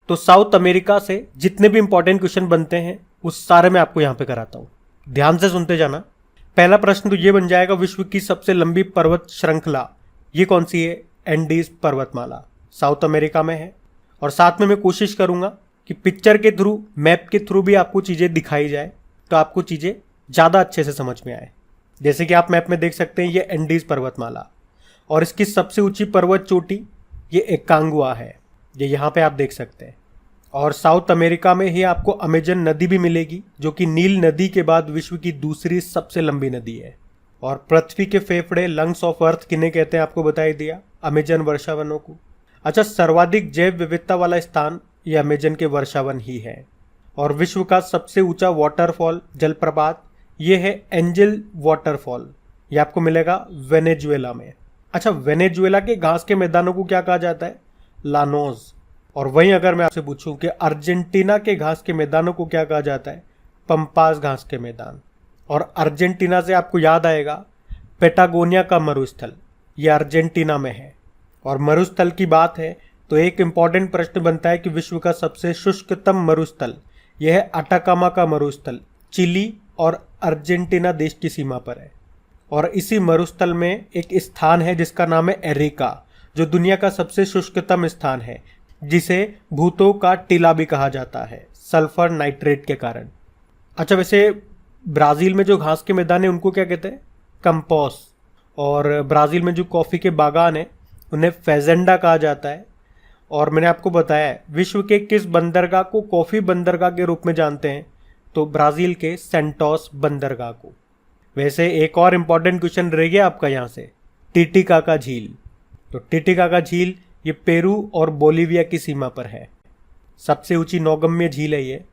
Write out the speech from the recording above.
तो south America से जितने भी इंपॉर्टेंट क्वेश्चन बनते हैं उस सारे मैं आपको यहाँ पे कराता हूँ। ध्यान से सुनते जाना। पहला प्रश्न तो ये बन जाएगा, विश्व की सबसे लंबी पर्वत श्रृंखला ये कौन सी है? एंडीज पर्वतमाला साउथ अमेरिका में है। और साथ में मैं कोशिश करूंगा कि पिक्चर के थ्रू, मैप के थ्रू भी आपको चीज़ें दिखाई जाए तो आपको चीज़ें ज़्यादा अच्छे से समझ में आए। जैसे कि आप मैप में देख सकते हैं, ये एंडीज पर्वतमाला और इसकी सबसे ऊंची पर्वत चोटी ये एकांगुआ है, ये यहाँ पे आप देख सकते हैं। और साउथ अमेरिका में ही आपको अमेजन नदी भी मिलेगी, जो कि नील नदी के बाद विश्व की दूसरी सबसे लंबी नदी है। और पृथ्वी के फेफड़े, लंग्स ऑफ अर्थ किन्हें कहते हैं आपको बता ही दिया, अमेजन वर्षावनों को। अच्छा, सर्वाधिक जैव विविधता वाला स्थान ये अमेजन के वर्षावन ही है। और विश्व का सबसे ऊंचा वाटरफॉल, जलप्रपात, ये है एंजल वाटरफॉल, ये आपको मिलेगा वेनेजुएला में। अच्छा, वेनेजुएला के घास के मैदानों को क्या कहा जाता है? लानोज। और वहीं अगर मैं आपसे पूछूं कि अर्जेंटीना के घास के मैदानों को क्या कहा जाता है? पंपास घास के मैदान। और अर्जेंटीना से आपको याद आएगा पेटागोनिया का मरुस्थल, यह अर्जेंटीना में है। और मरुस्थल की बात है तो एक इंपॉर्टेंट प्रश्न बनता है कि विश्व का सबसे शुष्कतम मरुस्थल यह है अटाकामा का मरुस्थल, चिली और अर्जेंटीना देश की सीमा पर है। और इसी मरुस्थल में एक स्थान है जिसका नाम है एरिका, जो दुनिया का सबसे शुष्कतम स्थान है, जिसे भूतों का टीला भी कहा जाता है सल्फर नाइट्रेट के कारण। अच्छा, वैसे ब्राज़ील में जो घास के मैदान है उनको क्या कहते हैं? कंपोस। और ब्राज़ील में जो कॉफ़ी के बागान हैं उन्हें फेजेंडा कहा जाता है। और मैंने आपको बताया है विश्व के किस बंदरगाह को कॉफ़ी बंदरगाह के रूप में जानते हैं? तो ब्राज़ील के सेंटोस बंदरगाह को। वैसे एक और इम्पॉर्टेंट क्वेश्चन रह गया आपका यहाँ से, टिटिकाका झील। तो टिटिकाका झील ये पेरू और बोलीविया की सीमा पर है। सबसे ऊंची नौगम्य झील है ये।